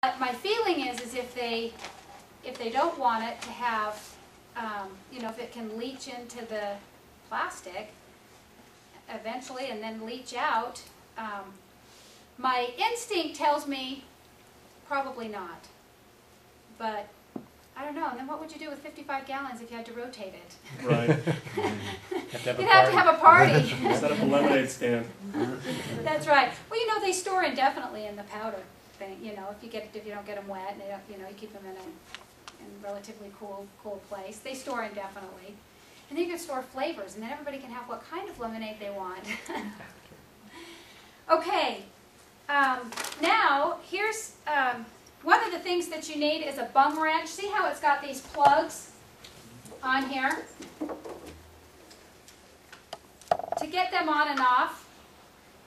But my feeling is if they don't want it to have, you know, if it can leach into the plastic eventually and then leach out, my instinct tells me probably not. But I don't know. And then what would you do with 55 gallons if you had to rotate it? Right. You'd have to have a party. Set up a lemonade stand. That's right. Well, you know, they store indefinitely in the powder thing. You know, if you don't get them wet, and they don't, you know, you keep them in a relatively cool place. They store indefinitely, and then you can store flavors, and then everybody can have what kind of lemonade they want. Okay. Now here's one of the things that you need is a bung wrench. See how it's got these plugs on here? To get them on and off,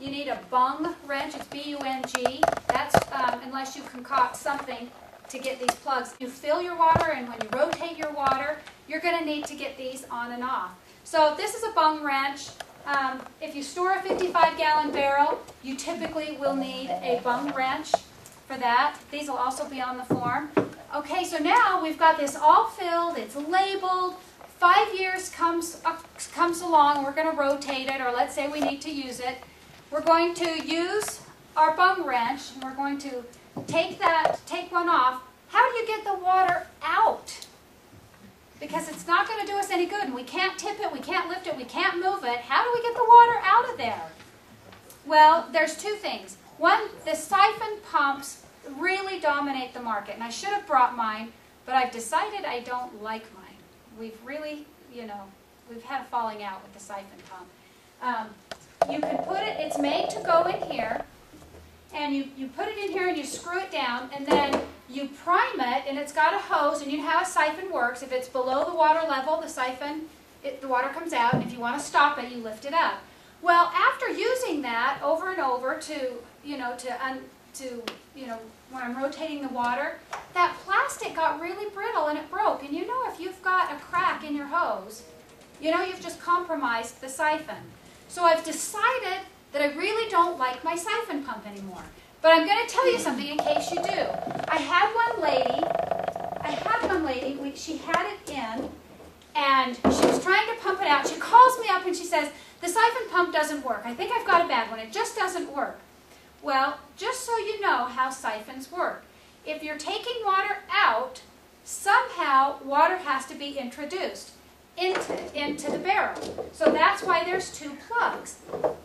you need a bung wrench. It's B-U-N-G. That's unless you concoct something to get these plugs. You fill your water, and when you rotate your water, you're going to need to get these on and off. So this is a bung wrench. If you store a 55-gallon barrel, you typically will need a bung wrench for that. These will also be on the form. Okay, so now we've got this all filled. It's labeled. 5 years comes along. We're going to rotate it, or let's say we need to use it. We're going to use our bung wrench, and we're going to take one off. How do you get the water out? Because it's not going to do us any good, and we can't tip it, we can't lift it, we can't move it. How do we get the water out of there? Well, there's two things. One, the siphon pumps really dominate the market, and I should have brought mine, but I've decided I don't like mine. We've really, you know, we've had a falling out with the siphon pump. You can put it, it's made to go in here, and you put it in here and you screw it down, and then you prime it, and it's got a hose, and you know how a siphon works. If it's below the water level, the siphon, the water comes out, and if you want to stop it, you lift it up. Well, after using that over and over when I'm rotating the water, that plastic got really brittle and it broke. And you know, if you've got a crack in your hose, you know you've just compromised the siphon. So I've decided that I really don't like my siphon pump anymore. But I'm going to tell you something in case you do. I had one lady, she had it in, and she was trying to pump it out. She calls me up and she says, the siphon pump doesn't work. I think I've got a bad one. It just doesn't work. Well, just so you know how siphons work. If you're taking water out, somehow water has to be introduced into the barrel. So that's why there's two plugs.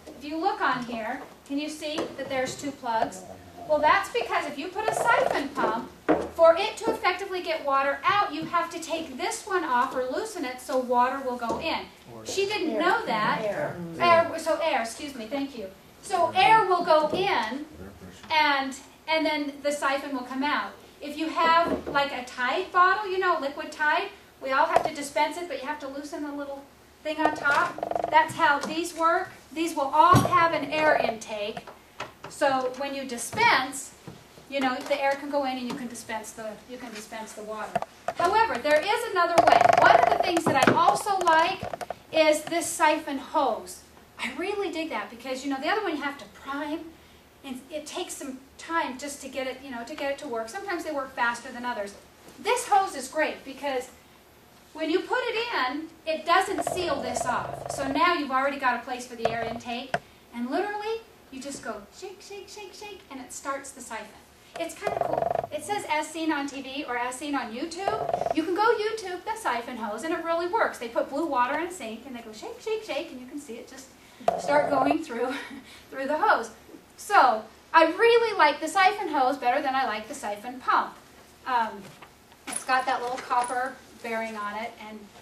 If you look on here, can you see that there's two plugs? Well, that's because if you put a siphon pump, for it to effectively get water out, you have to take this one off or loosen it so water will go in. She didn't know that. Air, excuse me, thank you. So air will go in, and then the siphon will come out. If you have like a Tide bottle, you know, liquid Tide, we all have to dispense it, but you have to loosen the little thing on top. That's how these work. These will all have an air intake. So when you dispense, you know, the air can go in and you can dispense the water. However, there is another way. One of the things that I also like is this siphon hose. I really dig that because, you know, the other one you have to prime, and it takes some time just to get it, you know, to get it to work. Sometimes they work faster than others. This hose is great because when you put it in, it doesn't seal this off. So now you've already got a place for the air intake, and literally you just go shake, shake, shake, shake, and it starts the siphon. It's kind of cool. It says as seen on TV or as seen on YouTube. You can go YouTube the siphon hose, and it really works. They put blue water in a sink, and they go shake, shake, shake, and you can see it just start going through the hose. So I really like the siphon hose better than I like the siphon pump. It's got that little copper bearing on it,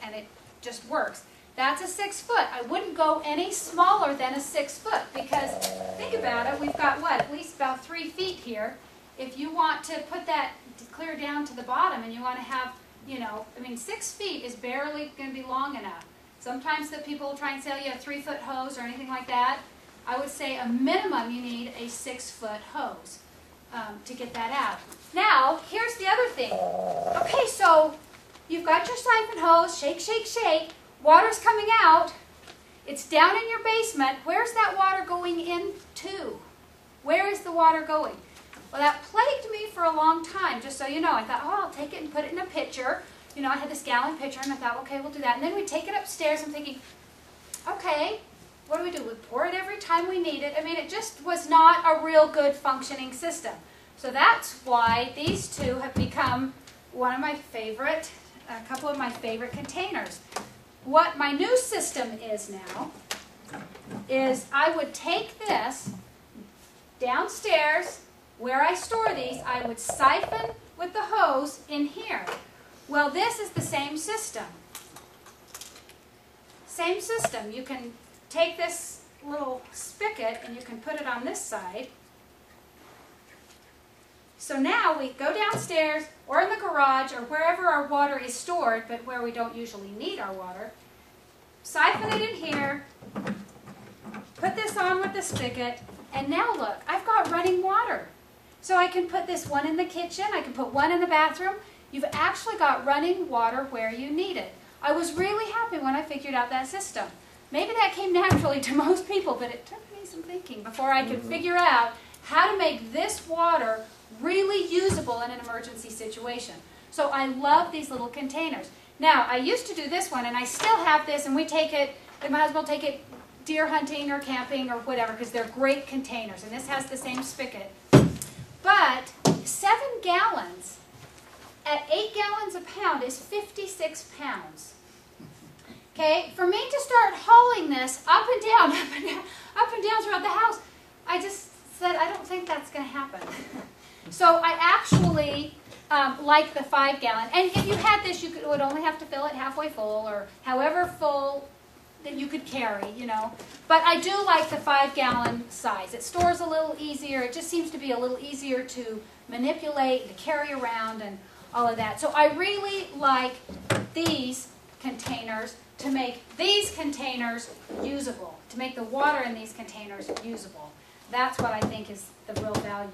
and it just works. That's a 6 foot. I wouldn't go any smaller than a 6 foot because think about it, we've got what, at least about 3 feet here. If you want to put that clear down to the bottom and you want to have, you know, I mean 6 feet is barely going to be long enough. Sometimes the people try and sell you a 3-foot hose or anything like that. I would say a minimum you need a 6-foot hose to get that out. Now, here's the other thing. Okay, so you've got your siphon hose, shake, shake, shake. Water's coming out. It's down in your basement. Where's that water going into? Where is the water going? Well, that plagued me for a long time, just so you know. I thought, oh, I'll take it and put it in a pitcher. You know, I had this gallon pitcher, and I thought, okay, we'll do that. And then we'd take it upstairs. I'm thinking, okay, what do? We pour it every time we need it. I mean, it just was not a real good functioning system. So that's why these two have become one of my favorite, a couple of my favorite containers. What my new system is now is I would take this downstairs where I store these. I would siphon with the hose in here. Well, this is the same system. Same system. You can take this little spigot and you can put it on this side. So now we go downstairs or in the garage or wherever our water is stored, but where we don't usually need our water. Siphon it in here, put this on with the spigot, and now look, I've got running water. So I can put this one in the kitchen, I can put one in the bathroom. You've actually got running water where you need it. I was really happy when I figured out that system. Maybe that came naturally to most people, but it took me some thinking before I could figure out how to make this water really usable in an emergency situation. So I love these little containers. Now, I used to do this one, and I still have this, and we take it, and my husband will take it deer hunting or camping or whatever, because they're great containers, and this has the same spigot. But 7 gallons at 8 gallons a pound is 56 pounds. Okay, for me to start hauling this up and down, up and down, up and down throughout the house, I just said, I don't think that's going to happen. So I actually like the 5 gallon. And if you had this, you would only have to fill it halfway full or however full that you could carry, you know. But I do like the 5 gallon size. It stores a little easier. It just seems to be a little easier to manipulate, to carry around and all of that. So I really like these containers to make these containers usable, to make the water in these containers usable. That's what I think is the real value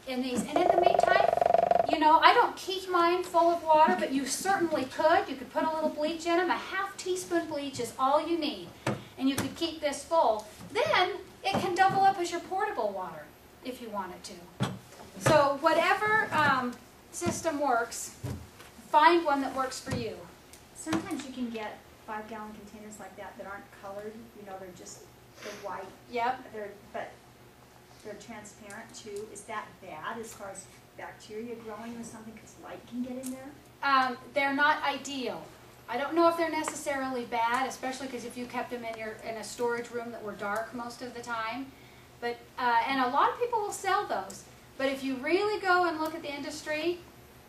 in these. And in the meantime, you know, I don't keep mine full of water, but you certainly could. You could put a little bleach in them. A half teaspoon bleach is all you need. And you could keep this full. Then it can double up as your portable water if you wanted to. So whatever system works, find one that works for you. Sometimes you can get 5 gallon containers like that that aren't colored. You know, they're white. Yep. But they're transparent too. Is that bad as far as bacteria growing or something because light can get in there? They're not ideal. I don't know if they're necessarily bad, especially because if you kept them in a storage room that were dark most of the time. But and a lot of people will sell those. But if you really go and look at the industry,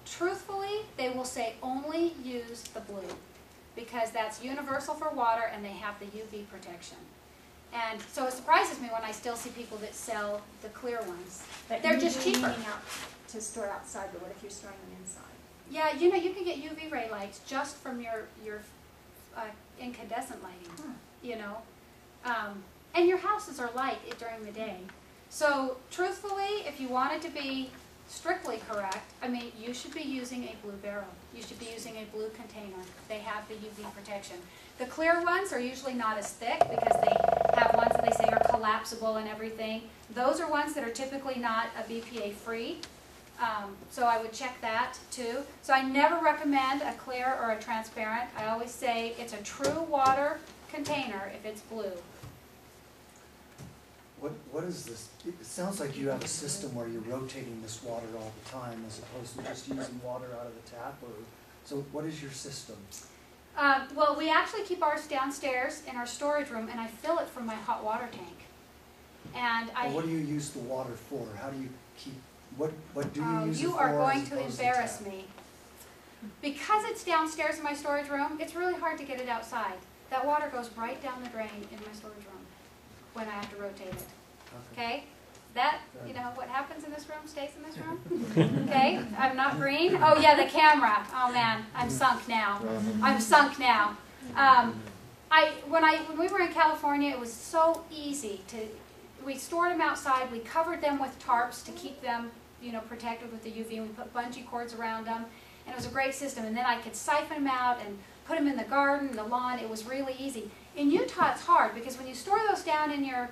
truthfully, they will say only use the blue because that's universal for water and they have the UV protection. And so it surprises me when I still see people that sell the clear ones. But they're just cheaper. Out to store outside, but what if you're storing them inside? Yeah, you know, you can get UV ray lights just from your incandescent lighting, you know. And your houses are light during the day. So truthfully, if you wanted to be strictly correct, I mean, you should be using a blue barrel. You should be using a blue container. They have the UV protection. The clear ones are usually not as thick because they have ones that they say are collapsible and everything. Those are ones that are typically not a BPA free. So I would check that too. So I never recommend a clear or a transparent. I always say it's a true water container if it's blue. What is this? It sounds like you have a system where you're rotating this water all the time as opposed to just using water out of the tap. So what is your system? Well, we actually keep ours downstairs in our storage room, and I fill it from my hot water tank. And what do you use the water for? How do you keep? What do you use it for? You are going to embarrass me. Because it's downstairs in my storage room, it's really hard to get it outside. That water goes right down the drain in my storage room when I have to rotate it. Okay? That, you know, what happens in this room stays in this room. Okay? I'm not green. Oh, yeah, the camera. Oh, man, I'm sunk now. I'm sunk now. When we were in California, it was so easy to, we stored them outside. We covered them with tarps to keep them, you know, protected with the UV, and we put bungee cords around them. And it was a great system. And then I could siphon them out and put them in the garden, the lawn. It was really easy. In Utah, it's hard because when you store those down in your